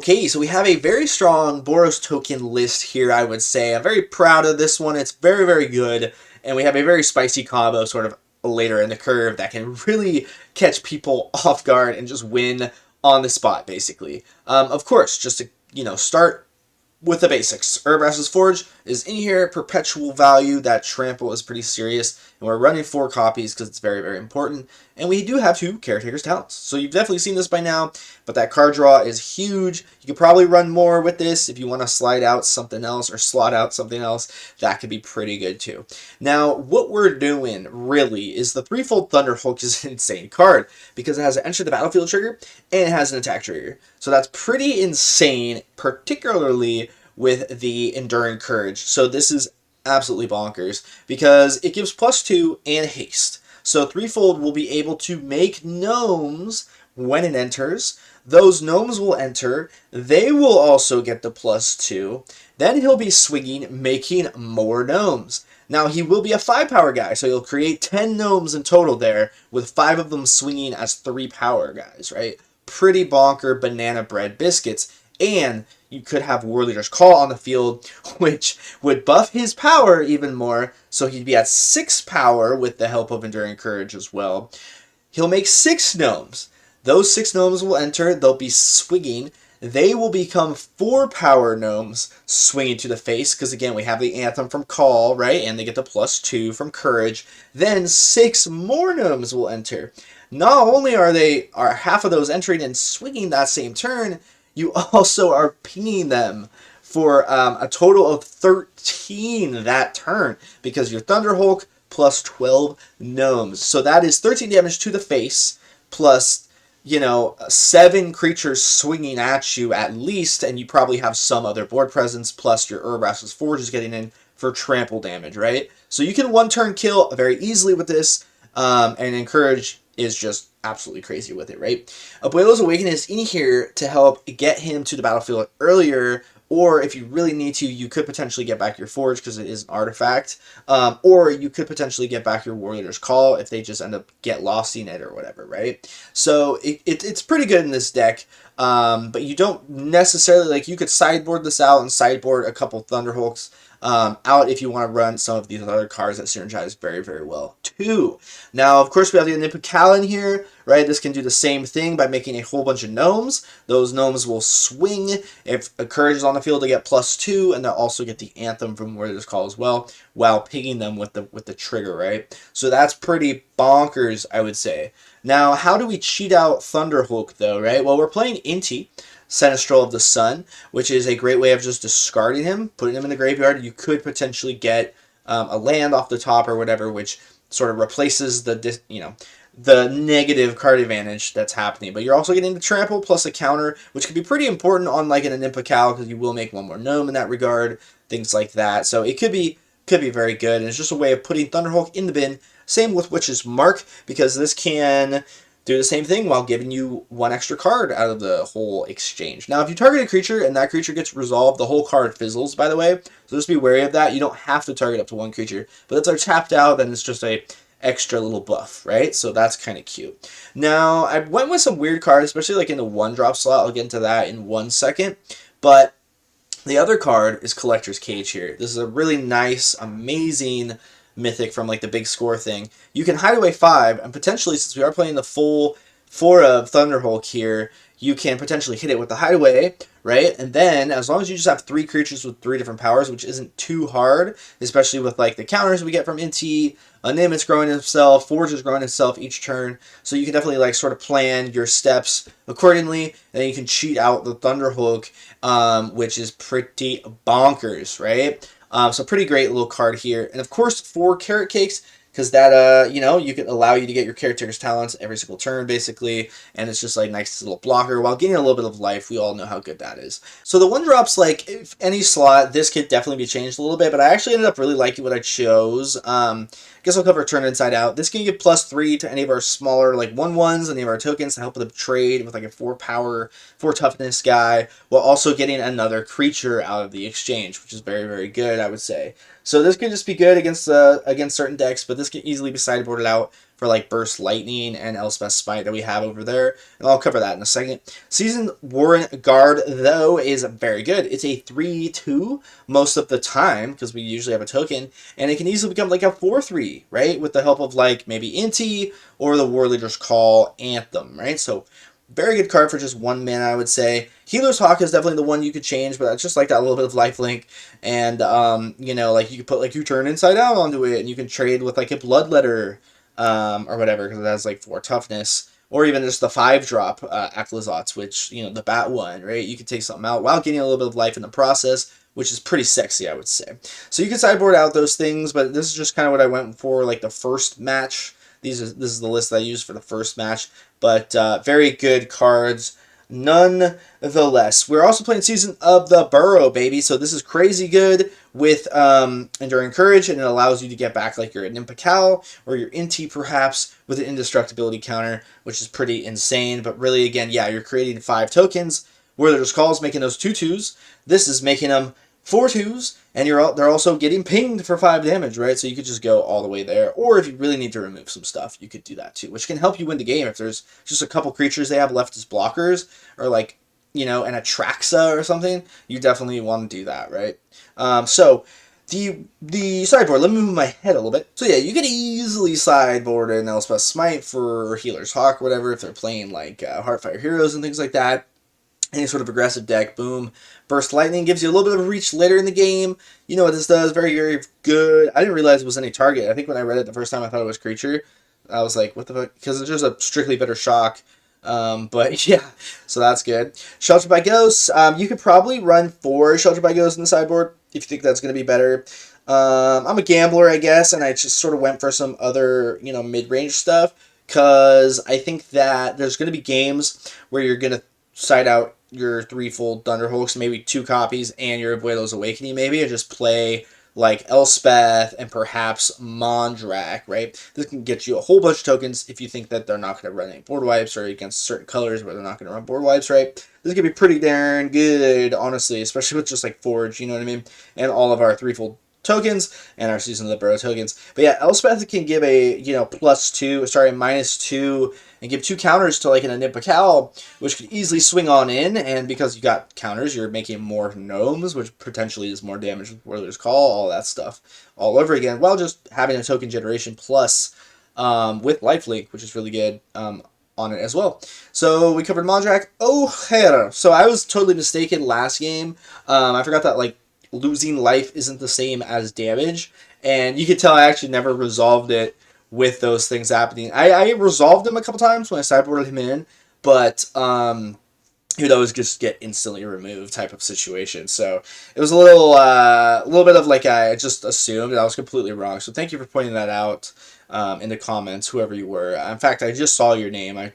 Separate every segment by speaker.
Speaker 1: Okay, so we have a very strong Boros token list here, I would say. I'm very proud of this one. It's very, very good. And we have a very spicy combo sort of later in the curve that can really catch people off guard and just win on the spot, basically. Of course, just to, start with the basics. Urabrask's Forge is in here, perpetual value. That trample is pretty serious, and we're running 4 copies because it's very, very important. And we do have 2 Caretaker's Talents. So you've definitely seen this by now, but that card draw is huge. You could probably run more with this if you want to slide out something else or slot out something else. That could be pretty good too. Now, what we're doing really is the Threefold Thunderhulk is an insane card because it has an enter the battlefield trigger and it has an attack trigger. So that's pretty insane, particularly with the Enduring Courage. So this is absolutely bonkers because it gives +2 and haste. So Threefold will be able to make gnomes when it enters. Those gnomes will enter. They will also get the +2. Then he'll be swinging, making more gnomes. Now, he will be a 5-power guy, so he'll create 10 gnomes in total there, with 5 of them swinging as 3-power guys, right? Pretty bonker banana bread biscuits. And you could have Warleader's Call on the field, which would buff his power even more, so he'd be at 6 power with the help of Enduring Courage as well. He'll make 6 gnomes. Those 6 gnomes will enter. They'll be swinging. They will become 4-power gnomes swinging to the face, because again, we have the Anthem from Call, right? And they get the +2 from Courage. Then 6 more gnomes will enter. Not only are half of those entering and swinging that same turn, you also are pinging them for a total of 13 that turn, because your Thunderhulk plus 12 gnomes. So that is 13 damage to the face, plus, 7 creatures swinging at you at least, and you probably have some other board presence, plus your Urabrask's Forge is getting in for trample damage, right? So you can one-turn kill very easily with this, and Encourage is just absolutely crazy with it, right? Abuelo's Awakening is in here to help get him to the battlefield earlier, or if you really need to, you could potentially get back your Forge because it is an artifact, or you could potentially get back your Warleader's Call if they just end up get lost in it or whatever, right? So it's pretty good in this deck, but you don't necessarily, you could sideboard this out and sideboard a couple Thunderhulks out if you want to run some of these other cards that synergize very, very well too. Now, of course, we have the Anim Pakal in here, right? This can do the same thing by making a whole bunch of gnomes. Those gnomes will swing if a Courage is on the field to get +2, and they'll also get the Anthem from Warleader's Call as well, while pinging them with the trigger, right? So that's pretty bonkers, I would say. Now, how do we cheat out Thunderhulk though, right? Well, we're playing Inti, Seneschal of the Sun, which is a great way of just discarding him, putting him in the graveyard. You could potentially get a land off the top or whatever, which sort of replaces the negative card advantage that's happening. But you're also getting the trample plus a counter, which could be pretty important on an Anim Pakal, because you will make 1 more gnome in that regard, things like that. So it could be very good, and it's just a way of putting Thunderhulk in the bin. Same with Witch's Mark, because this can do the same thing while giving you 1 extra card out of the whole exchange. Now, if you target a creature and that creature gets resolved, the whole card fizzles, by the way. So just be wary of that. You don't have to target up to 1 creature. But if they're tapped out, then it's just a extra little buff, right? So that's kind of cute. Now, I went with some weird cards, especially in the 1-drop slot. I'll get into that in 1 second. But the other card is Collector's Cage here. This is a really nice, amazing mythic from the big score thing. You can hide away 5, and potentially, since we are playing the full 4 of Thunderhulk here, you can potentially hit it with the hideaway, right? And then, as long as you just have 3 creatures with 3 different powers, which isn't too hard, especially with the counters we get from Inti, Anim is growing himself, Forge is growing himself each turn, so you can definitely sort of plan your steps accordingly, and then you can cheat out the Thunderhulk, which is pretty bonkers, right? So pretty great little card here. And of course, 4 Carrot Cakes, because that, you can allow you to get your Caretaker's Talents every single turn, basically. And it's just nice little blocker while getting a little bit of life. We all know how good that is. So the 1-drops, if any slot, this could definitely be changed a little bit. But I actually ended up really liking what I chose. I guess I'll cover Turn Inside Out. This can give +3 to any of our smaller 1/1s, any of our tokens to help them trade with a 4-power, 4 toughness guy, while also getting another creature out of the exchange, which is very, very good, I would say. So this could just be good against certain decks, but this can easily be sideboarded out for like Burst Lightning and Elspeth Smite that we have over there, and I'll cover that in a second. Seasoned Warrenguard, though, is very good. It's a 3/2 most of the time, because we usually have a token, and it can easily become like a 4/3, right, with the help of like maybe Inti or the Warleader's Call Anthem, right? So very good card for just 1 mana, I would say. Healer's Hawk is definitely the one you could change, but I just like that little bit of lifelink. And, you know, like you could put like you turn inside out onto it, and you can trade with like a Bloodletter, or whatever, because it has like 4 toughness. Or even just the 5-drop Aklizots, which, you know, the bat one, right? You can take something out while getting a little bit of life in the process, which is pretty sexy, I would say. So you can sideboard out those things, but this is just kind of what I went for, like the first match. This is the list that I used for the first match, but very good cards nonetheless. We're also playing Season of the Burrow, baby, so this is crazy good with Enduring Courage, and it allows you to get back like your Anim Pakal or your Inti, perhaps, with an indestructibility counter, which is pretty insane. But really, again, yeah, you're creating 5 tokens. Warleader's Call is making those 2/2s. This is making them 4/2s, and they're also getting pinged for 5 damage, right? So you could just go all the way there. Or if you really need to remove some stuff, you could do that too, which can help you win the game. If there's just a couple creatures they have left as blockers, or like, you know, an Atraxa or something, you definitely want to do that, right? So the sideboard, let me move my head a little bit. So yeah, you could easily sideboard an Elspeth Smite for Healer's Hawk, whatever, if they're playing like Heartfire Heroes and things like that. Any sort of aggressive deck, boom. Burst Lightning gives you a little bit of reach later in the game. You know what this does, very, very good. I didn't realize it was any target. I think when I read it the first time, I thought it was creature. I was like, what the fuck? Because it's just a strictly better shock. But yeah, so that's good. Shelter by Ghosts, you could probably run 4 Shelter by Ghosts in the sideboard if you think that's going to be better. I'm a gambler, I guess, and I just sort of went for some other, you know, mid-range stuff, because I think that there's going to be games where you're going to side out your Threefold Thunderhulks, maybe 2 copies, and your Abuelo's Awakening, maybe, and just play like Elspeth and perhaps Mondrak, right? This can get you a whole bunch of tokens if you think that they're not going to run any board wipes, or against certain colors where they're not going to run board wipes, right? This can be pretty darn good, honestly, especially with just like Forge, you know what I mean? And all of our Threefold tokens and our Season of the Burrow tokens. But yeah, Elspeth can give a, you know, -2, and give 2 counters to like an Anim Pakal, which could easily swing on in, and because you got counters, you're making more gnomes, which potentially is more damage with Warleader's Call, all that stuff all over again, while just having a token generation plus with lifelink, which is really good on it as well. So we covered Mondrak. O'Hara. So I was totally mistaken last game. I forgot that like losing life isn't the same as damage, and you could tell I actually never resolved it with those things happening. I resolved him a couple times when I sideboarded him in, but he would always just get instantly removed type of situation. So it was a little bit of like I just assumed, and I was completely wrong. So thank you for pointing that out in the comments, whoever you were. In fact, I just saw your name. I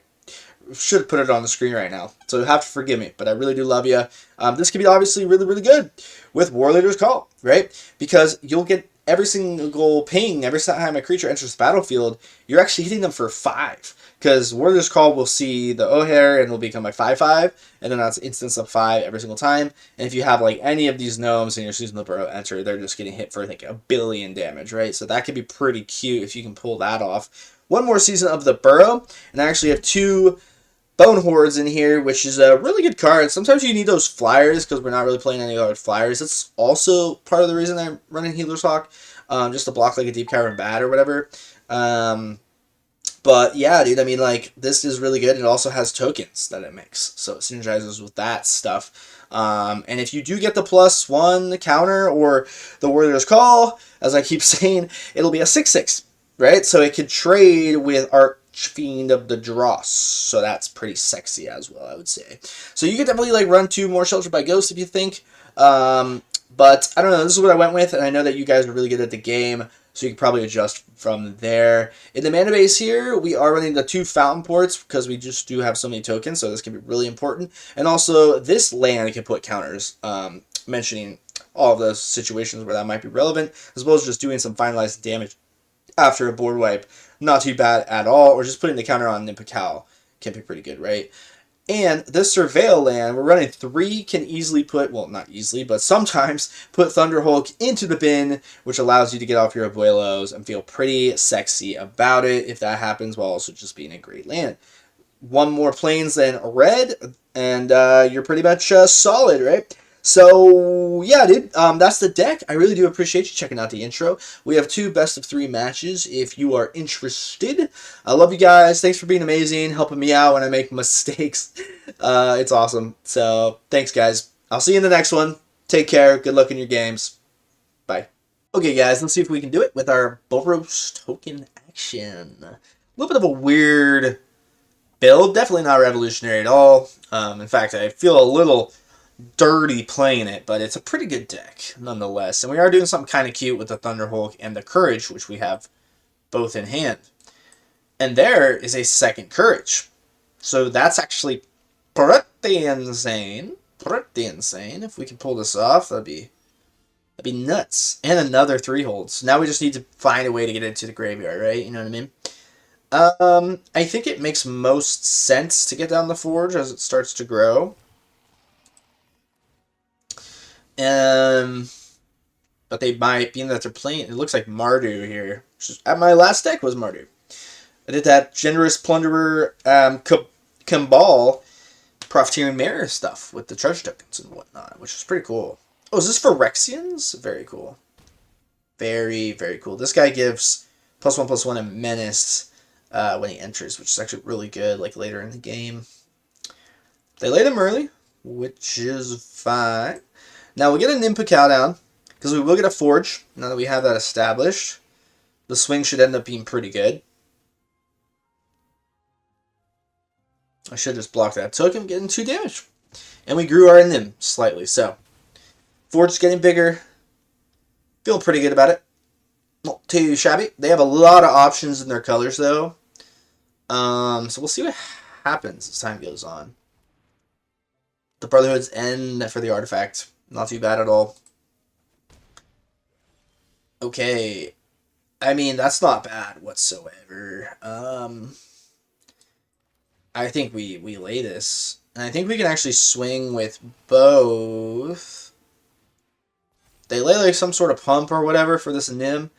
Speaker 1: should put it on the screen right now, so you have to forgive me, but I really do love you. This could be obviously really, really good with Warleader's Call, right? Because you'll get every single ping, every time a creature enters the battlefield, you're actually hitting them for 5. Because Warleader's Call will see the O'Hare and it'll become a 5/5, and then that's instance of 5 every single time. And if you have like any of these gnomes in your Season of the Burrow enter, they're just getting hit for like 1 billion damage, right? So that could be pretty cute if you can pull that off. One more Season of the Burrow, and I actually have 2 Bone Hordes in here, which is a really good card. Sometimes you need those flyers because we're not really playing any other flyers. That's also part of the reason I'm running Healer's Hawk, just to block like a Deep Cavern Bat or whatever. But yeah, dude, I mean, like, this is really good. It also has tokens that it makes, so it synergizes with that stuff. And if you do get the +1 counter or the Warrior's Call, as I keep saying, it'll be a 6/6, right? So it could trade with Archfiend of the Dross, so that's pretty sexy as well, I would say. So you could definitely like run 2 more Shelter by Ghost if you think. But I don't know, this is what I went with, and I know that you guys are really good at the game, so you can probably adjust from there. In the mana base here, we are running the 2 Fountain Ports because we just do have so many tokens, so this can be really important. And also, this land can put counters, mentioning all of those situations where that might be relevant, as well as just doing some finalized damage after a board wipe. Not too bad at all, or just putting the counter on Nimpakal can be pretty good, right? And this Surveil land, we're running 3, can easily put, well, not easily, but sometimes put Thunderhulk into the bin, which allows you to get off your Abuelos and feel pretty sexy about it if that happens, while also just being a great land. 1 more planes than red, and you're pretty much solid, right? So, yeah, dude, that's the deck. I really do appreciate you checking out the intro. We have 2 best-of-3 matches if you are interested. I love you guys. Thanks for being amazing, helping me out when I make mistakes. It's awesome. So, thanks, guys. I'll see you in the next one. Take care. Good luck in your games. Bye. Okay, guys, let's see if we can do it with our Boros token action. A little bit of a weird build. Definitely not revolutionary at all. In fact, I feel a little dirty playing it, but it's a pretty good deck nonetheless. And we are doing something kind of cute with the Thunderhulk and the Courage, which we have both in hand. And there is a second Courage. So that's actually pretty insane. Pretty insane. If we can pull this off, that'd be nuts. And another 3-hold. So now we just need to find a way to get into the graveyard, right? You know what I mean? I think it makes most sense to get down the Forge as it starts to grow. But they might, being that they're playing, it looks like Mardu here. My last deck was Mardu. I did that Generous Plunderer, Cabal, Profiteering Mirror stuff with the treasure tokens and whatnot, which was pretty cool. Oh, is this for Rexians? Very cool. Very, very cool. This guy gives +1/+1 and Menace when he enters, which is actually really good, like later in the game. They laid him early, which is fine. Now we'll get a Nim Pakal down, because we will get a Forge, now that we have that established. The swing should end up being pretty good. I should just block that token, getting 2 damage. And we grew our Nim slightly, so. Forge is getting bigger. Feel pretty good about it. Not too shabby. They have a lot of options in their colors, though. So we'll see what happens as time goes on. The Brotherhood's End for the artifact. Not too bad at all. Okay. I mean, that's not bad whatsoever. I think we lay this. And I think we can actually swing with both. They lay like some sort of pump or whatever for this Nim.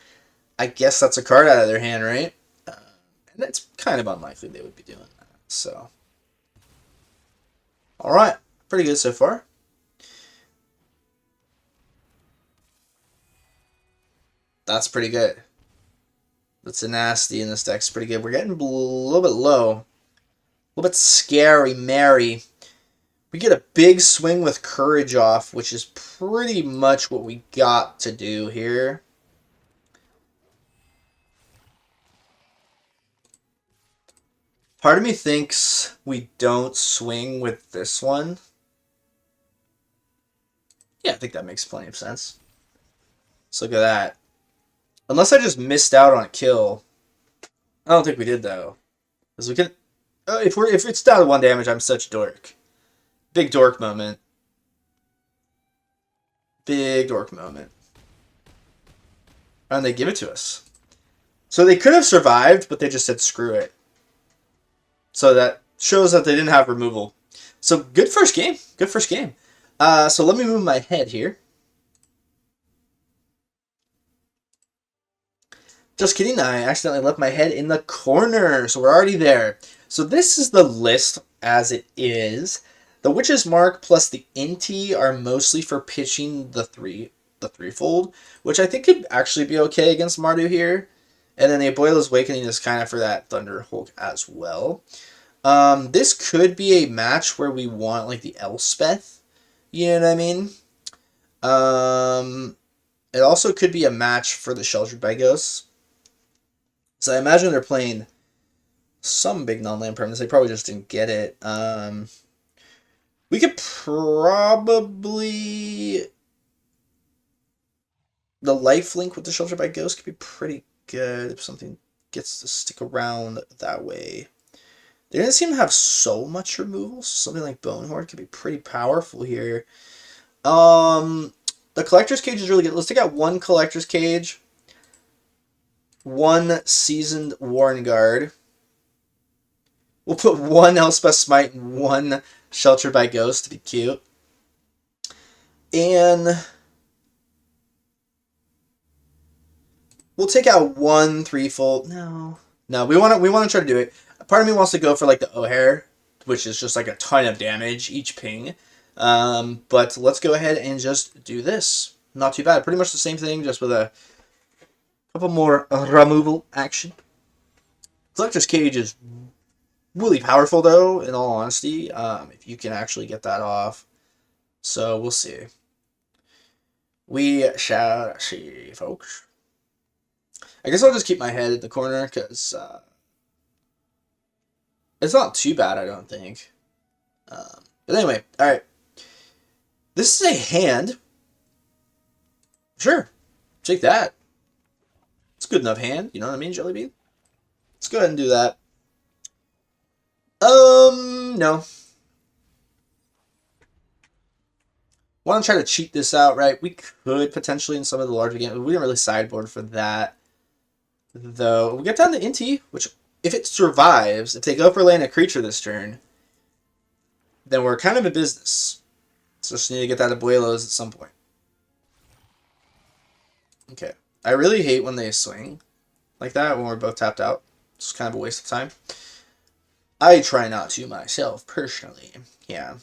Speaker 1: I guess that's a card out of their hand, right? And it's kind of unlikely they would be doing that. So. Alright. Pretty good so far. That's pretty good. The tenacity in this deck's pretty good. We're getting a little bit low. A little bit scary, Mary. We get a big swing with Courage off, which is pretty much what we got to do here. Part of me thinks we don't swing with this one. Yeah, I think that makes plenty of sense. Let's look at that. Unless I just missed out on a kill. I don't think we did, though. Because we can... if it's down to 1 damage, I'm such a dork. Big dork moment. Big dork moment. And they give it to us. So they could have survived, but they just said screw it. So that shows that they didn't have removal. So good first game. Good first game. So let me move my head here. Just kidding, I accidentally left my head in the corner, so we're already there. So this is the list as it is. The Witch's Mark plus the Inti are mostly for pitching the threefold, which I think could actually be okay against Mardu here. And then the Abuelo's Awakening is kind of for that Thunderhulk as well. This could be a match where we want like the Elspeth, you know what I mean? It also could be a match for the Sheltered by Ghosts. So I imagine they're playing some big non-land permanents. They probably just didn't get it. We could probably... The lifelink with the Sheltered by Ghosts could be pretty good if something gets to stick around that way. They didn't seem to have so much removal, so something like Bonehorde could be pretty powerful here. The Collector's Cage is really good. Let's take out 1 Collector's Cage. 1 Seasoned Warrenguard. We'll put one Elspeth Smite and one Shelter by Ghost to be cute. And we'll take out one Threefold. No, we want to try to do it. Part of me wants to go for like the O'Hare, which is just like a ton of damage each ping. But let's go ahead and just do this. Not too bad. Pretty much the same thing, just with a couple more removal action. Collector's Cage is really powerful, though, in all honesty, if you can actually get that off. So we'll see. We shall see, folks. I guess I'll just keep my head in the corner, because it's not too bad, I don't think. But anyway, alright. This is a hand. Sure. Take that. It's a good enough hand, you know what I mean, Jellybean? Let's go ahead and do that. No. Want to try to cheat this out, right? We could potentially in some of the larger games. We didn't really sideboard for that, though. We get down to Inti, which, if it survives, if they go for land a creature this turn, then we're kind of in business. So just need to get that Abuelos at some point. Okay. I really hate when they swing like that when we're both tapped out. It's kind of a waste of time. I try not to myself, personally. Yeah.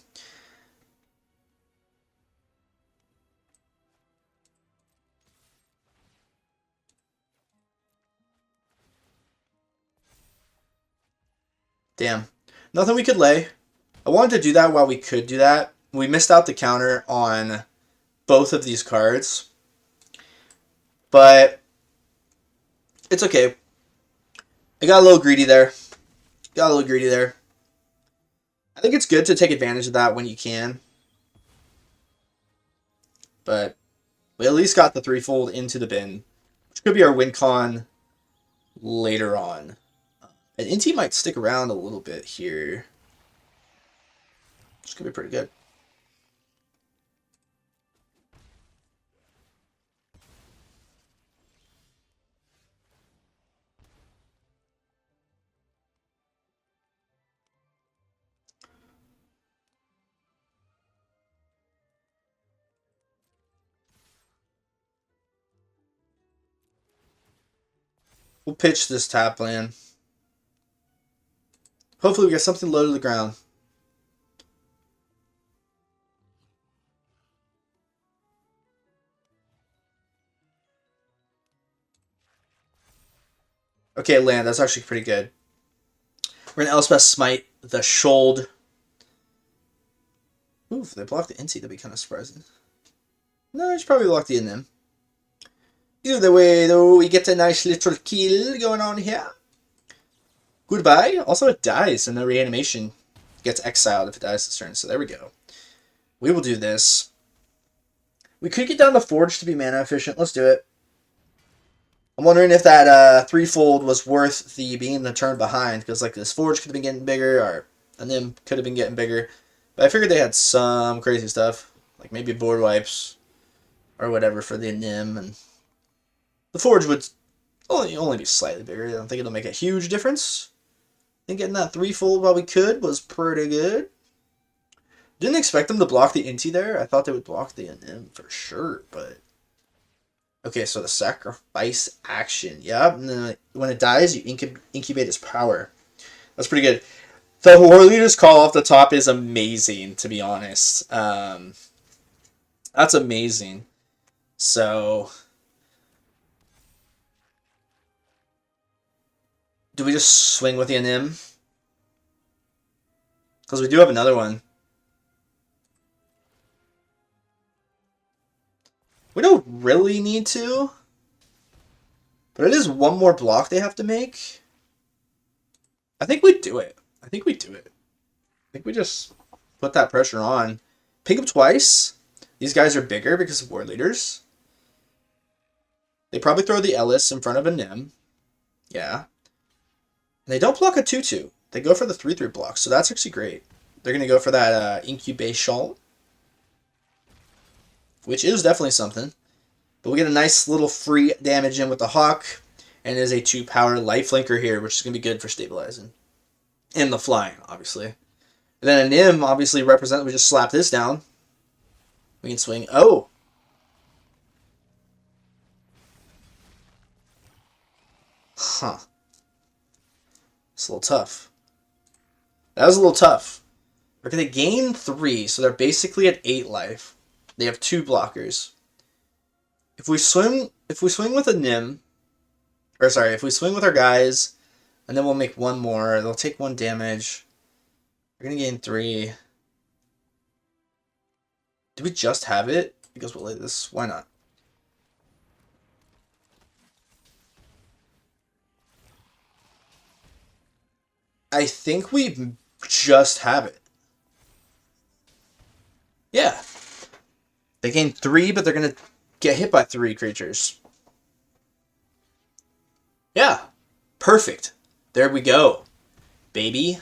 Speaker 1: Damn. Nothing we could lay. I wanted to do that while we could do that. We missed out the counter on both of these cards. But it's okay. I got a little greedy there. I think it's good to take advantage of that when you can. But we at least got the Threefold into the bin, which could be our win con later on. And Inti might stick around a little bit here. Which could be pretty good. We'll pitch this tap land. Hopefully we get something low to the ground. Okay, land. That's actually pretty good. We're going to Elspeth Smite the Shold. Ooh, if they block the Inti, that'd be kind of surprising. No, it's probably block the Anim. Either way, though, we get a nice little kill going on here. Goodbye. Also, it dies, and the reanimation gets exiled if it dies this turn. So there we go. We will do this. We could get down to Forge to be mana efficient. Let's do it. I'm wondering if that Threefold was worth the being the turn behind, because like this Forge could have been getting bigger, or Anim could have been getting bigger. But I figured they had some crazy stuff, like maybe board wipes or whatever for the Anim, and the Forge would only be slightly bigger. I don't think it'll make a huge difference. I think getting that Threefold while we could was pretty good. Didn't expect them to block the Inti there. I thought they would block the Anim for sure, but... Okay, so the sacrifice action. Yep, and then when it dies, you incubate its power. That's pretty good. The Warleader's call off the top is amazing, to be honest. That's amazing. So... do we just swing with the Anim? Because we do have another one. We don't really need to. But it is one more block they have to make. I think we do it. I think we just put that pressure on. Pick up twice. These guys are bigger because of Warleaders. They probably throw the Ellis in front of a Nim. Yeah. And they don't block a 2/2. They go for the 3/3 block, so that's actually great. They're going to go for that incubation, which is definitely something. But we get a nice little free damage in with the Hawk, and it is a 2-power lifelinker here, which is going to be good for stabilizing. And the flying, obviously. And then Anim, obviously, represent. We just slap this down. We can swing. Oh! Huh. It's a little tough. That was a little tough. We're going to gain 3, so they're basically at 8 life. They have 2 blockers. If we swing with a Nim, or sorry, if we swing with our guys, and then we'll make 1 more, they'll take 1 damage. We're going to gain 3. Do we just have it? Because we'll lay this. Why not? I think we just have it. Yeah. They gain 3, but they're going to get hit by 3 creatures. Yeah. Perfect. There we go. Baby.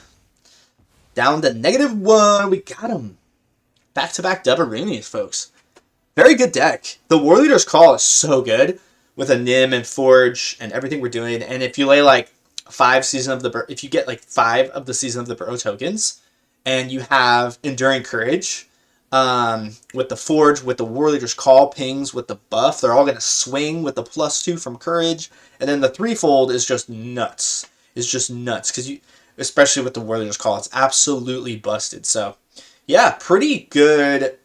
Speaker 1: Down to -1. We got him. Back-to-back Dubaroonies, folks. Very good deck. The Warleader's Call is so good with a Nim and Forge and everything we're doing. And if you lay like 5 if you get like 5 of the Season of the Burrow tokens, and you have Enduring Courage, with the Forge, with the Warleader's Call pings, with the buff, they're all going to swing with the +2 from Courage. And then the Threefold is just nuts. It's just nuts. Because especially with the Warleader's Call, it's absolutely busted. So, yeah, pretty good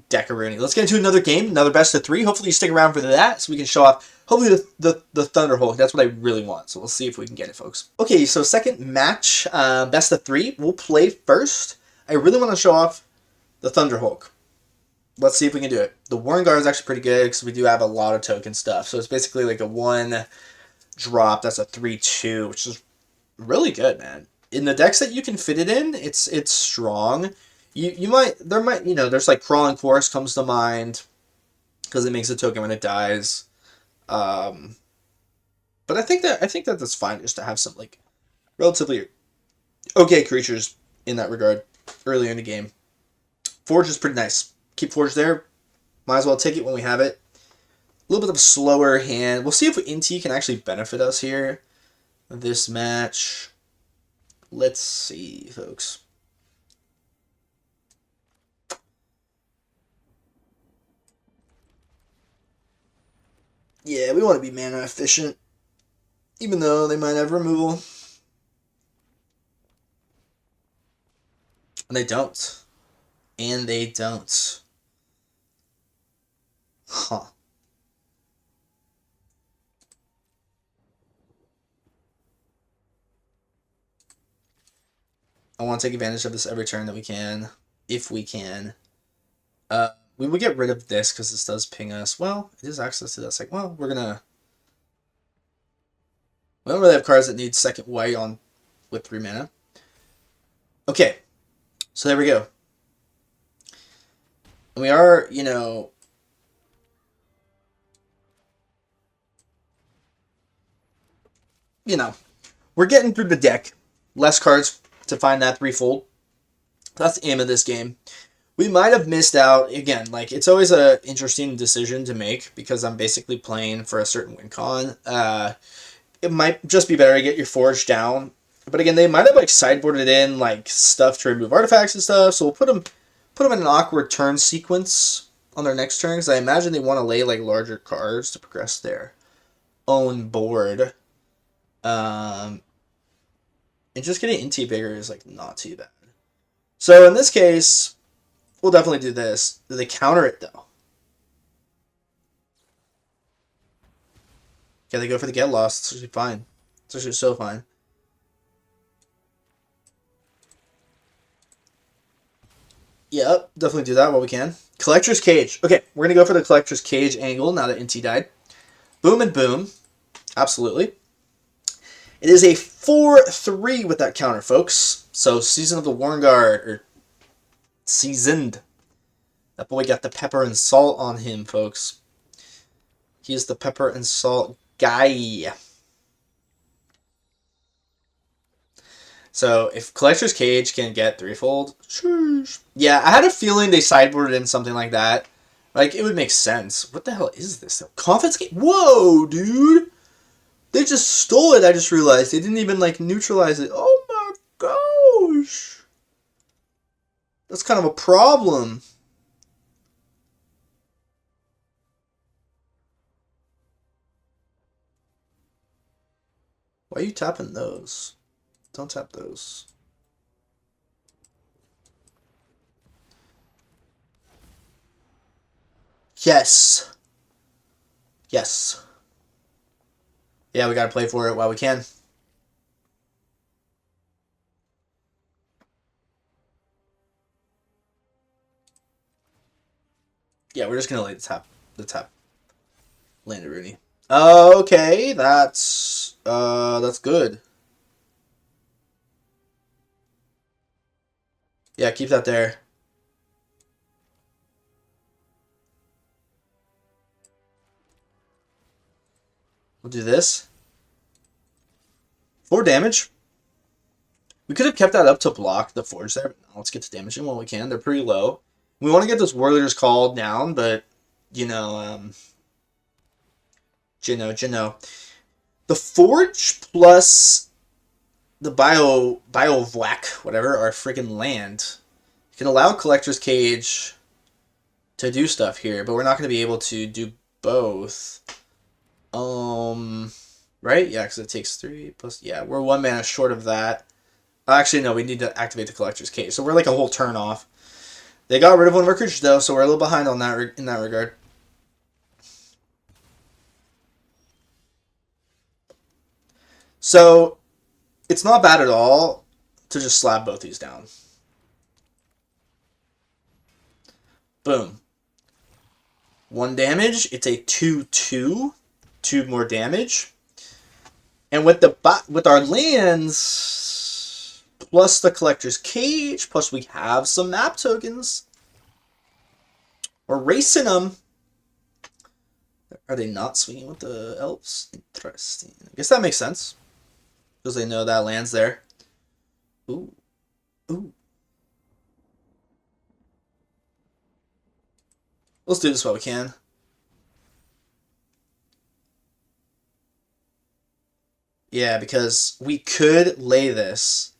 Speaker 1: Deckaroonie. Let's get into another game, another best of 3. Hopefully you stick around for that so we can show off, hopefully, the Thunderhulk. That's what I really want. So we'll see if we can get it, folks. Okay, so second match, best of 3. We'll play first. I really want to show off the Thunderhulk. Let's see if we can do it. The Warrenguard is actually pretty good because we do have a lot of token stuff. So it's basically like a 1 drop. That's a 3/2, which is really good, man. In the decks that you can fit it in, it's strong. There's like Crawling Course comes to mind because it makes a token when it dies. But I think that that's fine just to have some like relatively okay creatures in that regard early in the game. Forge is pretty nice. Keep Forge there. Might as well take it when we have it. A little bit of a slower hand. We'll see if Inti can actually benefit us here. This match. Let's see, folks. Yeah, we want to be mana efficient. Even though they might have removal. And they don't. And they don't. Huh. I want to take advantage of this every turn that we can. If we can. We would get rid of this because this does ping us. Well, it is access to this. Like, well, we're gonna... We don't really have cards that need second white on with 3 mana. Okay. So there we go. And we are, we're getting through the deck. Less cards to find that Threefold. That's the aim of this game. We might have missed out. Again, like, it's always an interesting decision to make because I'm basically playing for a certain win con. It might just be better to get your Forge down. But again, they might have, like, sideboarded in, like, stuff to remove artifacts and stuff. So we'll put them in an awkward turn sequence on their next turn because I imagine they want to lay, like, larger cards to progress their own board. And just getting Inti bigger is, like, not too bad. So in this case, we'll definitely do this. Do they counter it, though? Yeah, they go for the Get Lost. It's actually fine. It's actually so fine. Yep, definitely do that while we can. Collector's Cage. Okay, we're going to go for the Collector's Cage angle now that Inti died. Boom and boom. Absolutely. It is a 4/3 with that counter, folks. So, Season of the Warrenguard, or Seasoned. That boy got the pepper and salt on him, folks. He is the pepper and salt guy. So, if Collector's Cage can get Threefold, sheesh. Yeah, I had a feeling they sideboarded in something like that. Like, it would make sense. What the hell is this, though? Confiscate? Whoa, dude! They just stole it, I just realized. They didn't even, like, neutralize it. Oh That's kind of a problem. Why are you tapping those? Don't tap those. Yes. Yes. Yeah, we gotta play for it while we can. Yeah, we're just gonna lay the tap land Rooney. Okay, that's good. Yeah, keep that there. We'll do this. 4 damage. We could have kept that up to block the Forge there, but now let's get to damaging while we can. They're pretty low. We want to get those Warleaders called down, but, you know, the Forge plus the Biovlack, whatever, our freaking land, can allow Collector's Cage to do stuff here, but we're not going to be able to do both. Right? Yeah, because it takes 3 plus... Yeah, we're 1 mana short of that. Actually, no, we need to activate the Collector's Cage, so we're like a whole turn off. They got rid of one of our creatures, though, so we're a little behind on that in that regard. So, it's not bad at all to just slap both these down. Boom. 1 damage. It's a 2/2. 2 more damage. And with our lands, plus the Collector's Cage, plus we have some map tokens. We're racing them. Are they not swinging with the elves? Interesting. I guess that makes sense. Because they know that land's there. Ooh. Ooh. Let's do this while we can. Yeah, because we could lay this.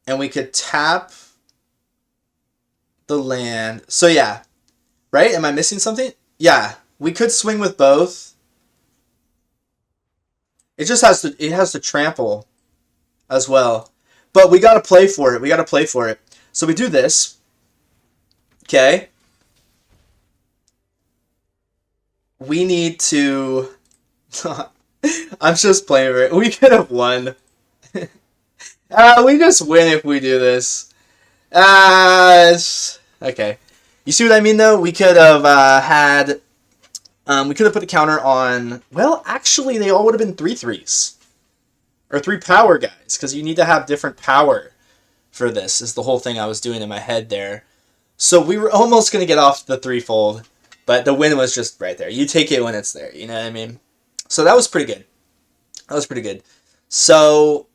Speaker 1: And we could tap the land. So yeah. Right? Am I missing something? Yeah. We could swing with both. It just has to trample as well. But we gotta play for it. We gotta play for it. So we do this. Okay. We need to... I'm just playing it. We could have won. We just win if we do this. Okay. You see what I mean, though? We could have had... we could have put a counter on... Well, actually, they all would have been 3/3s. Or 3 power guys, because you need to have different power for this, is the whole thing I was doing in my head there. So we were almost going to get off the threefold, but the win was just right there. You take it when it's there, you know what I mean? So that was pretty good. That was pretty good. So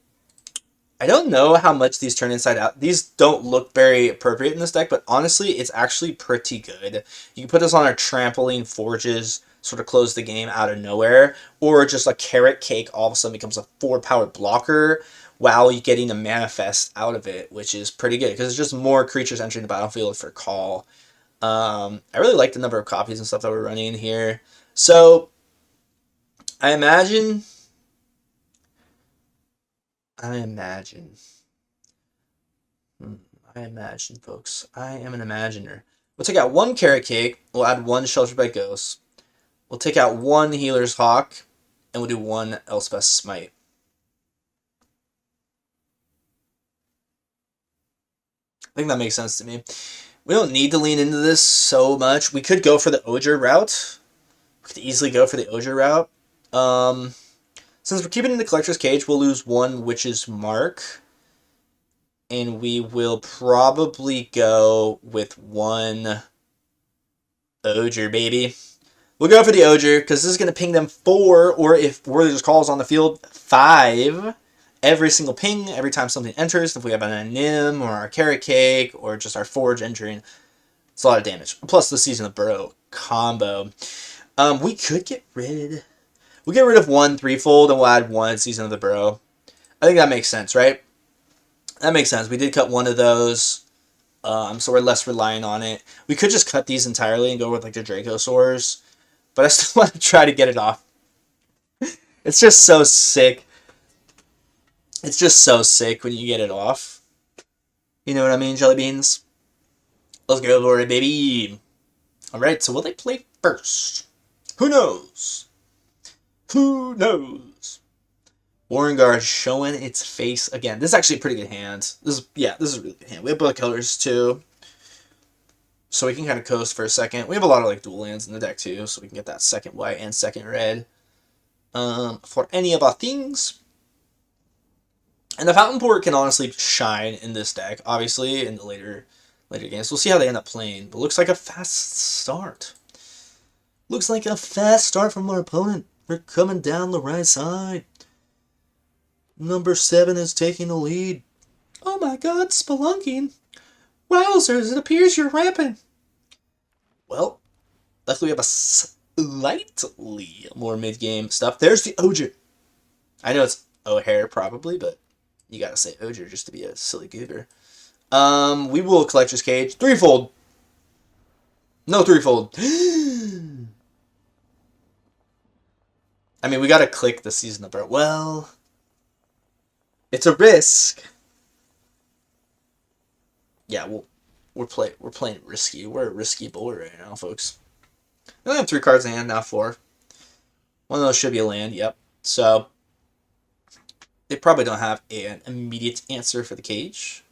Speaker 1: I don't know how much these turn inside out. These don't look very appropriate in this deck, but honestly, it's actually pretty good. You can put this on our trampoline forges, sort of close the game out of nowhere, or just a carrot cake all of a sudden becomes a 4-power blocker while you're getting a manifest out of it, which is pretty good because it's just more creatures entering the battlefield for call. I really like the number of copies and stuff that we're running here. So I imagine, folks, I am an imaginer. We'll take out 1 carrot cake. We'll add 1 shelter by ghost. We'll take out 1 healer's hawk, and we'll do 1 Elspeth smite. I think that makes sense to me. We don't need to lean into this so much. We could go for the Oger route. We could easily go for the Oger route. Since we're keeping in the Collector's Cage, we'll lose 1 Witch's Mark. And we will probably go with 1 Oger, baby. We'll go for the Oger, because this is going to ping them 4, or if Warleader's Call is on the field, 5. Every single ping, every time something enters. If we have an Anim, or our Carrot Cake, or just our Forge entering, it's a lot of damage. Plus the Seasoned Warrenguard combo. We could get rid... We'll get rid of 1 threefold, and we'll add 1 Seasoned Warrenguard. I think that makes sense, right? That makes sense. We did cut one of those, so we're less reliant on it. We could just cut these entirely and go with like the Dracosaurs, but I still want to try to get it off. It's just so sick. It's just so sick when you get it off. You know what I mean, Jelly Beans? Let's go for it, baby. Alright, so will they play first? Who knows? Who knows? Warrenguard showing its face again. This is actually a pretty good hand. This is a really good hand. We have both colors too. So we can kind of coast for a second. We have a lot of like dual lands in the deck too, so we can get that second white and second red. For any of our things. And the Fountain Port can honestly shine in this deck, obviously, in the later games. We'll see how they end up playing. But looks like a fast start. Looks like a fast start from our opponent. We're coming down the right side. Number 7 is taking the lead. Oh my god, spelunking. Wowzers, it appears you're ramping. Well, luckily we have a slightly more mid-game stuff. There's the Oger. I know it's O'Hare probably, but you gotta say Oger just to be a silly goober. We will Collector's Cage. Threefold. No threefold. I mean, we gotta click the Season of Burrow. Well, it's a risk. Yeah, we're playing risky. We're a risky boy right now, folks. We only have 3 cards in hand, now 4. One of those should be a land, yep. So, they probably don't have an immediate answer for the cage.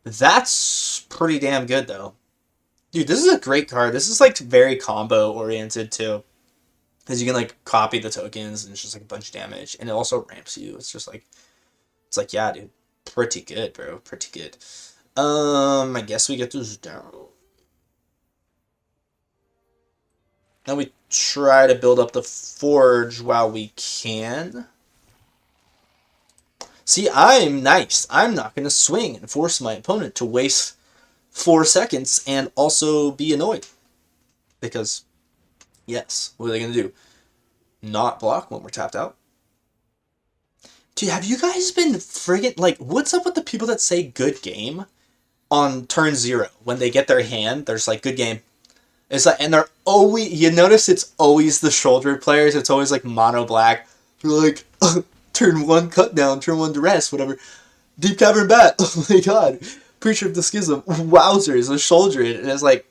Speaker 1: That's pretty damn good, though. Dude, this is a great card. This is, like, very combo-oriented, too. Because you can, like, copy the tokens, and it's just, like, a bunch of damage. And it also ramps you. It's just, like... It's like, yeah, dude. Pretty good, bro. Pretty good. I guess we get this down. Now we try to build up the Forge while we can. See, I'm nice. I'm not going to swing and force my opponent to waste 4 seconds and also be annoyed. Because, yes, what are they going to do? Not block when we're tapped out? Dude, have you guys been friggin', like, what's up with the people that say good game on turn 0? When they get their hand, there's like, good game. It's like, and they're always, you notice it's always the shouldered players. It's always like mono black. They're like, turn 1 cut down, turn 1 duress, whatever. Deep Cavern Bat, oh my god. Preacher of the Schism, wowzers, a shoulder it. And it's like,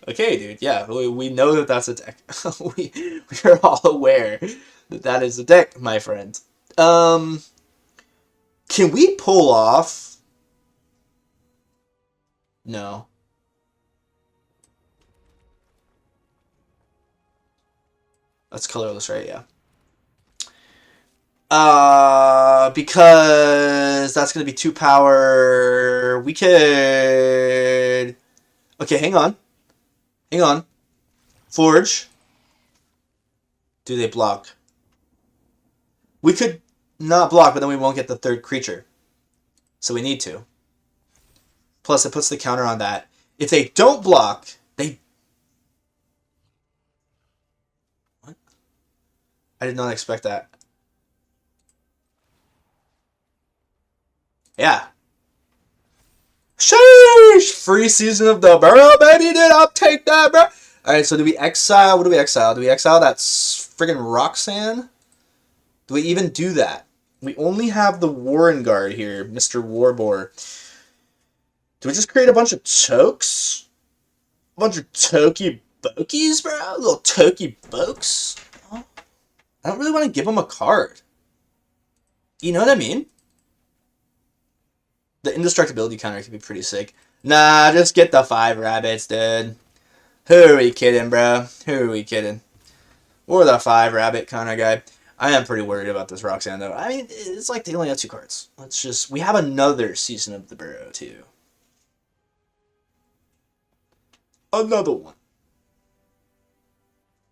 Speaker 1: okay, dude, yeah, we know that that's a deck. We're all aware that that is a deck, my friend. Can we pull off? No. That's colorless, right? Yeah. Because that's going to be 2 power. We could... Okay, hang on. Hang on. Forge. Do they block? We could not block, but then we won't get the 3rd creature. So we need to. Plus, it puts the counter on that. If they don't block, they... What? I did not expect that. Yeah. Sheesh! Free Season of the Burrow, baby! Did I take that, bro? Alright, so do we exile? What do we exile? Do we exile that friggin' Roxanne? Do we even do that? We only have the Warrenguard here, Mr. Warbore. Do we just create a bunch of tokes? A bunch of tokey bokies, bro? Little tokey bokes? I don't really want to give them a card. You know what I mean? The indestructibility counter could be pretty sick. Nah, just get the 5 rabbits, dude. Who are we kidding, bro? Who are we kidding? Or the 5 rabbit kind of guy. I am pretty worried about this Roxanne, though. I mean, it's like they only have 2 cards. Let's just... We have another Season of the Burrow, too. Another one.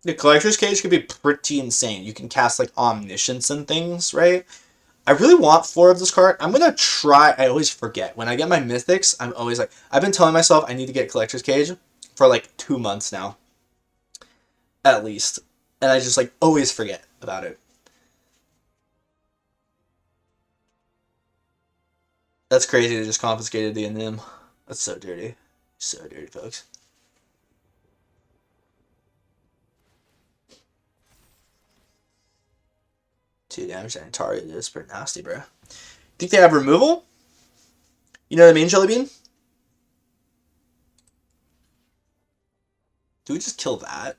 Speaker 1: The Collector's Cage could be pretty insane. You can cast, like, Omniscience and things, right? I really want 4 of this card. I'm going to try... I always forget. When I get my Mythics, I'm always like... I've been telling myself I need to get Collector's Cage for, like, 2 months now. At least. And I just, like, always forget about it. That's crazy. They just confiscated the Anim. That's so dirty. So dirty, folks. Two damage and target is pretty nasty, bro. Think they have removal? You know what I mean, Jellybean? Do we just kill that?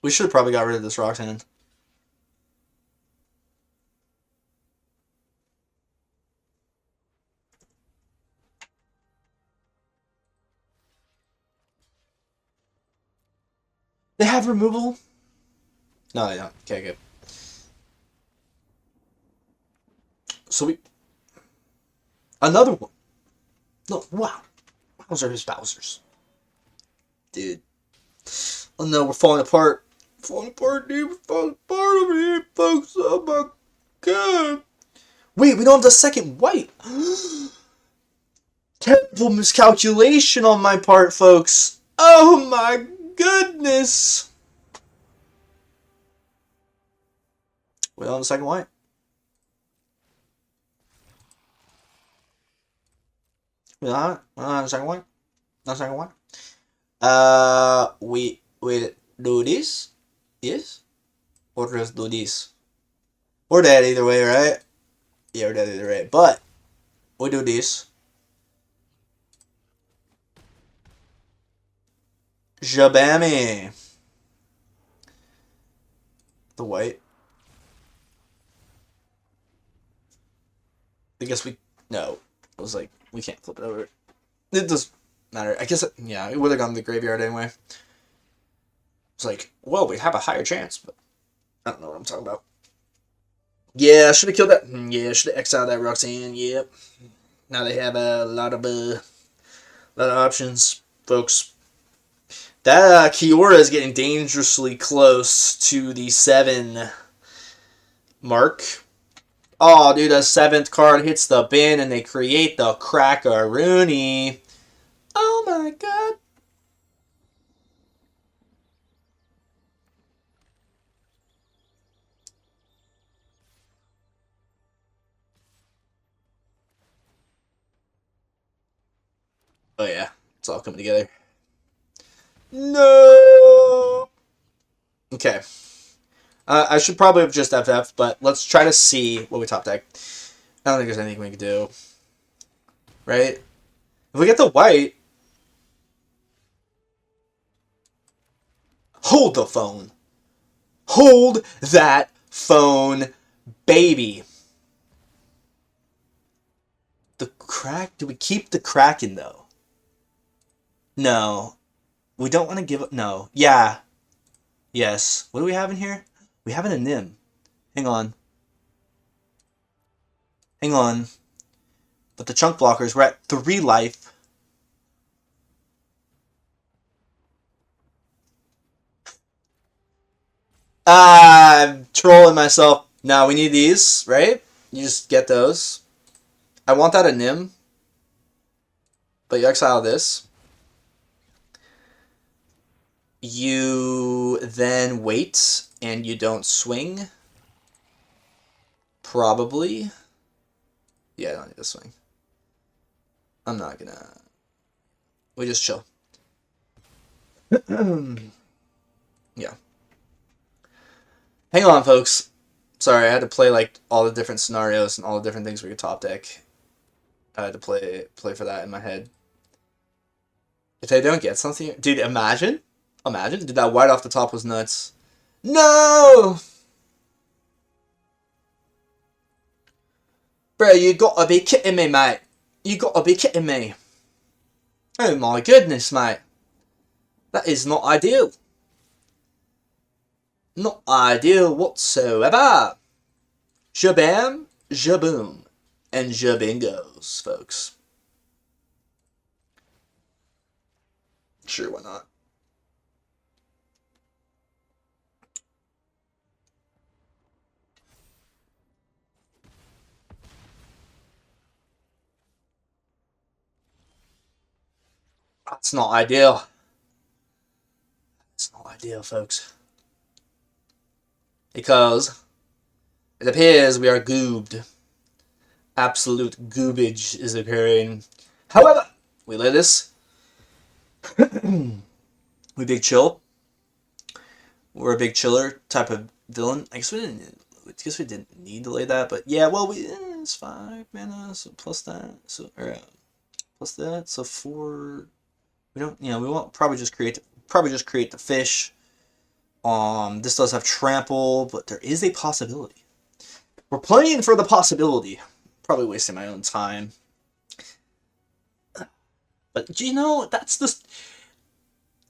Speaker 1: We should have probably got rid of this Roxanne. They have removal? No, they don't. Okay, good. So we... Another one. No, wow. Bowser's Bowser's. Dude. Oh no, we're falling apart. Falling apart, dude. We're falling apart over here, folks. Oh my god. Wait, we don't have the second white. Terrible miscalculation on my part, folks. Oh my goodness. We don't have the second white. We don't have the second white. No second white. We will do this. Yes? Or just do this. We're dead either way, right? Yeah, we're dead either way. But, we do this. Jabammy. The white. I guess we... No. It was like, we can't flip it over. It doesn't matter. I guess, yeah, it would have gone to the graveyard anyway. It's like, well, we have a higher chance, but I don't know what I'm talking about. Yeah, I should have killed that. Yeah, I should have exiled that Roxanne. Yep. Now they have a lot of options, folks. That Kiora is getting dangerously close to the 7 mark. Oh, dude, a 7th card hits the bin and they create the Crackaroony. Oh my god. Oh yeah, it's all coming together. No! Okay. I should probably have just FF, but let's try to see what we top deck. I don't think there's anything we can do. Right? If we get the white... Hold the phone. Hold that phone, baby. The crack... Do we keep the Kraken, though? No. We don't want to give up... No. Yeah. Yes. What do we have in here? We have an Anim. Hang on. Hang on. But the chunk blockers, we're at 3 life. I'm trolling myself. Now we need these, right? You just get those. I want that Anim. But you exile this. You then wait and you don't swing. Probably. Yeah, I don't need to swing. I'm not gonna... We just chill. Yeah. Hang on, folks. Sorry, I had to play like all the different scenarios and all the different things we could top deck. I had to play for that in my head. If they don't get something... Dude, imagine. Imagine. Dude, that white off the top was nuts. No! Bro, you gotta be kidding me, mate. You gotta be kidding me. Oh my goodness, mate. That is not ideal. Not ideal whatsoever. Jabam, jaboom, and jabingos, folks. Sure, why not? That's not ideal. It's not ideal, folks. Because It appears we are goobed. Absolute goobage is occurring. However, we lay this. We big chill. We're a big chiller type of villain. I guess we didn't need to lay that, but yeah, well, it's 5 mana, so plus that, so plus that, so 4. We don't, we won't probably just create the fish. This does have trample, but there is a possibility. We're playing for the possibility. Probably wasting my own time. But that's the.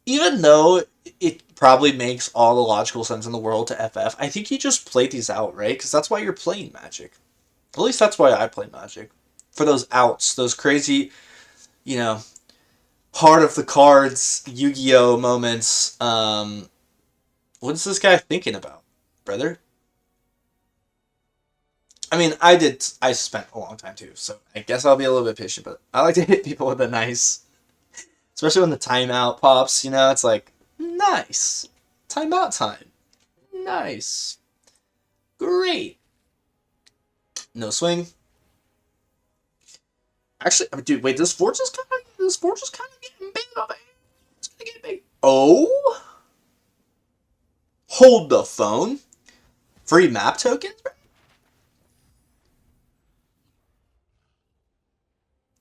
Speaker 1: Even though it probably makes all the logical sense in the world to FF, I think you just play these out, right? Because that's why you're playing Magic. At least that's why I play Magic. For those outs, those crazy, heart of the cards, Yu-Gi-Oh moments. What is this guy thinking about, brother? I mean, I spent a long time too, so I guess I'll be a little bit patient, but I like to hit people with a nice, especially when the timeout pops, it's like, nice. Timeout time. Nice. Great. No swing. Actually, dude, wait, this forge is kind of getting big over here. It's gonna get big. Oh? Hold the phone. Free map tokens, bro?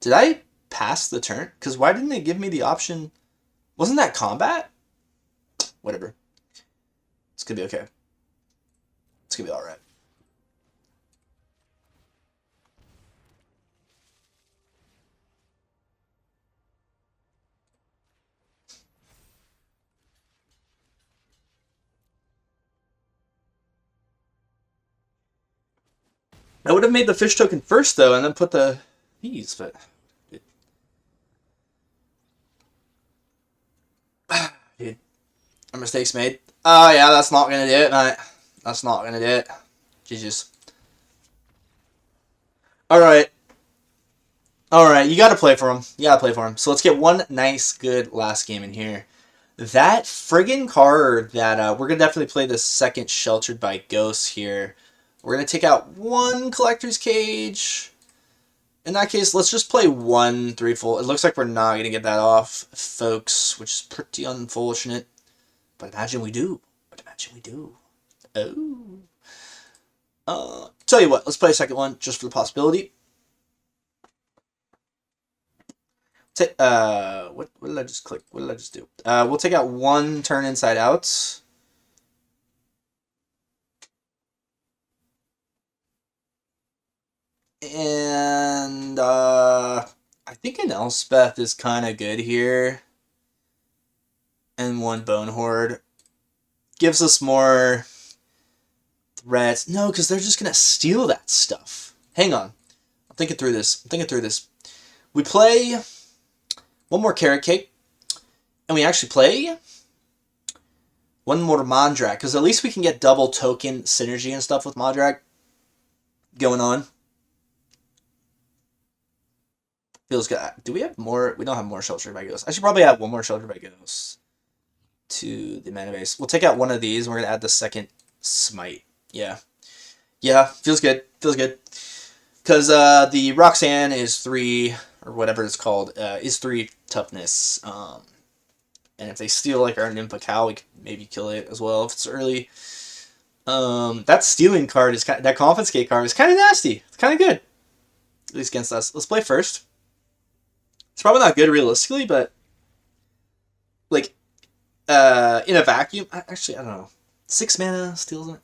Speaker 1: Did I pass the turn? Because why didn't they give me the option? Wasn't that combat? Whatever. It's gonna be okay. It's gonna be alright. I would have made the fish token first, though, and then put the these, but... Dude, our mistakes made. Oh, yeah, that's not gonna do it, mate. That's not gonna do it. GG's. Alright. Alright, you gotta play for him. You gotta play for him. So let's get one nice, good last game in here. That friggin' card that... we're gonna definitely play the second Sheltered by Ghosts here. We're going to take out one Collector's Cage. In that case, let's just play one Threefold. It looks like we're not going to get that off, folks, which is pretty unfortunate. But imagine we do. Oh. Tell you what, let's play a second one just for the possibility. What did I just click? What did I just do? We'll take out one Turn Inside Out. And I think an Elspeth is kind of good here. And one Bone Horde. Gives us more threats. No, because they're just going to steal that stuff. Hang on. I'm thinking through this. We play one more Carrot Cake. And we actually play one more Mondrak. Because at least we can get double token synergy and stuff with Mondrak going on. Feels good. Do we have more? We don't have more Sheltered by Ghosts. I should probably add one more Sheltered by Ghosts to the mana base. We'll take out one of these, and we're going to add the second Smite. Yeah. Yeah, feels good. Because the Roxanne is 3, or whatever it's called, is 3 toughness. And if they steal like our Anim Pakal, we could maybe kill it as well if it's early. That stealing card is that confiscate card is kind of nasty. It's kind of good. At least against us. Let's play first. It's probably not good realistically, but like in a vacuum, actually I don't know. 6 mana steals.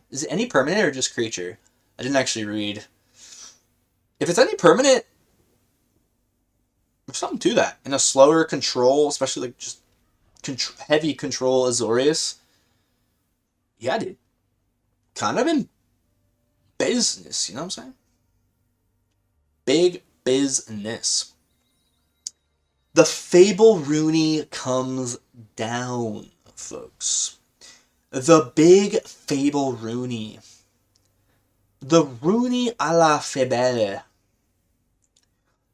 Speaker 1: Is it any permanent or just creature? I didn't actually read. If it's any permanent, there's something to that. In a slower control, especially like just heavy control Azorius. Yeah, dude. Kind of in business, you know what I'm saying? Big business. The Fable Rooney comes down, folks. The big Fable Rooney. The Rooney à la Fable.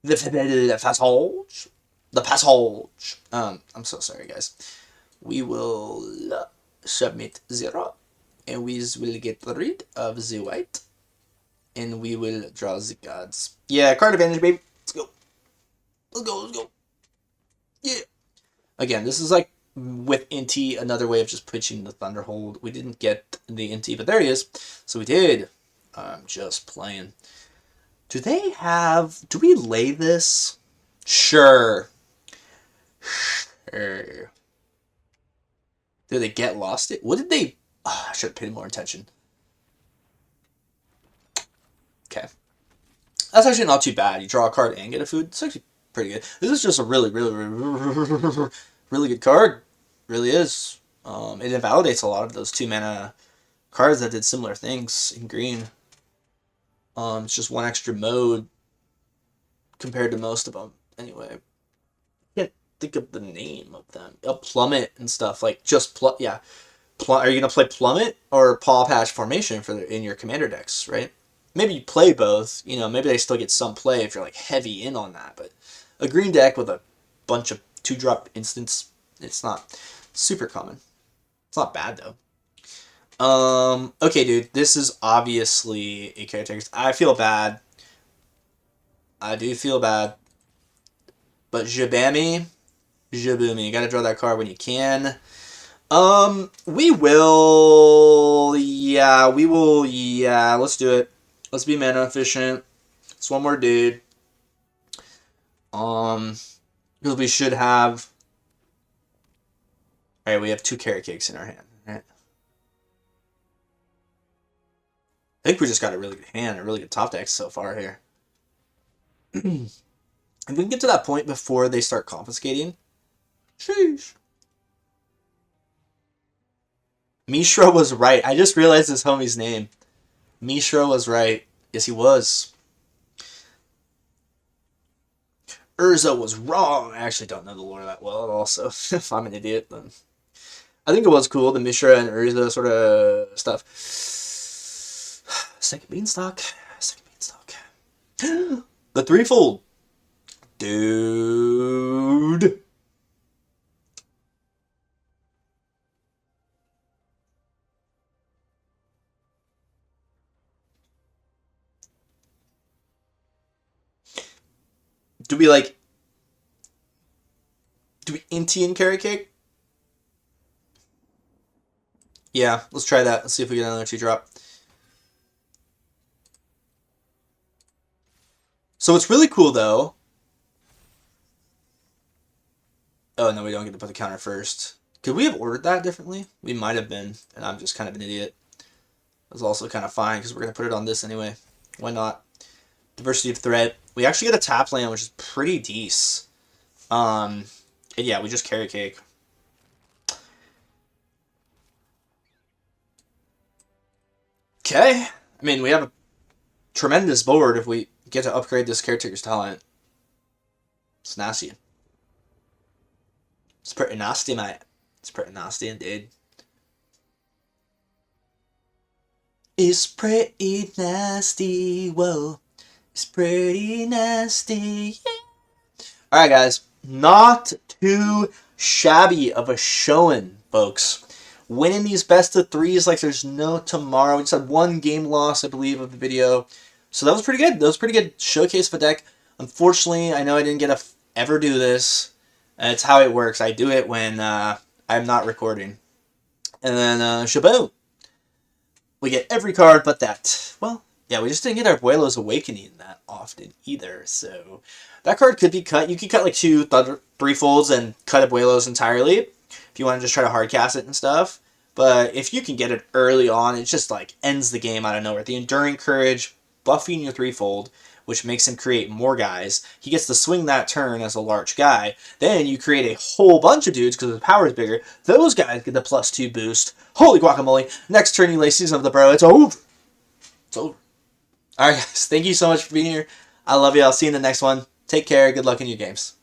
Speaker 1: The Fable Passage. The Passage. I'm so sorry, guys. We will submit 0. And we will get rid of the white. And we will draw the gods. Yeah, card advantage, baby. Let's go. Let's go, let's go. Yeah. Again, this is like with Inti, another way of just pitching the Thunderhold. We didn't get the Inti, but there he is. So we did. I'm just playing. Do they have... Do we lay this? Sure. Sure. Did they get lost it? What did they... Oh, I should have paid more attention. Okay. That's actually not too bad. You draw a card and get a food. It's actually pretty good. This is just a really, really good card. Really is. It invalidates a lot of those 2-mana cards that did similar things in green. It's just one extra mode compared to most of them. Anyway, I can't think of the name of them. Plummet and stuff like just yeah. Are you gonna play Plummet or Paw Patch Formation in your commander decks? Right? Maybe you play both. You know, maybe they still get some play if you're like heavy in on that. But a green deck with a bunch of 2-drop instants, it's not super common. It's not bad though. Okay, dude, this is obviously a Caretaker. I feel bad. I do feel bad. But Jabami, Jaboomy, you gotta draw that card when you can. We will, yeah, let's do it. Let's be mana efficient. It's one more dude. Because we should have, alright, we have 2 carrot cakes in our hand, right? I think we just got a really good hand, a really good top deck so far here. If we can get to that point before they start confiscating, sheesh. Mishra was right. I just realized his homie's name. Mishra was right. Yes, he was. Urza was wrong. I actually don't know the lore that well at all, so if I'm an idiot, then... I think it was cool, the Mishra and Urza sort of stuff. Second Beanstalk. Second Beanstalk. The Threefold. Dude. Do we Inti and Carrot Cake? Yeah, let's try that. Let's see if we get another 2-drop. So what's really cool, though... Oh, no, we don't get to put the counter first. Could we have ordered that differently? We might have been, and I'm just kind of an idiot. That's also kind of fine, because we're going to put it on this anyway. Why not? Diversity of threat. We actually get a tap land, which is pretty decent. And yeah, we just carry cake. Okay. I mean, we have a tremendous board if we get to upgrade this Caretaker's talent. It's nasty. It's pretty nasty, mate. It's pretty nasty indeed. It's pretty nasty, whoa. It's pretty nasty, yeah. Alright, guys. Not too shabby of a showing, folks. Winning these best of 3s like there's no tomorrow. We just had 1 game loss, I believe, of the video. So that was pretty good. That was pretty good showcase of a deck. Unfortunately, I know I didn't get to ever do this. It's how it works. I do it when I'm not recording. And then, shaboom. We get every card but that. Well, yeah, we just didn't get our Abuelo's Awakening that often either. So that card could be cut. You could cut like 2 Threefolds and cut Abuelo's entirely if you want to just try to hard cast it and stuff. But if you can get it early on, it just like ends the game out of nowhere. The Enduring Courage, buffing your Threefold, which makes him create more guys. He gets to swing that turn as a large guy. Then you create a whole bunch of dudes because his power is bigger. Those guys get the +2 boost. Holy guacamole. Next turn you lay Season of the Bro. It's over. It's over. Alright guys, thank you so much for being here. I love you. I'll see you in the next one. Take care. Good luck in your games.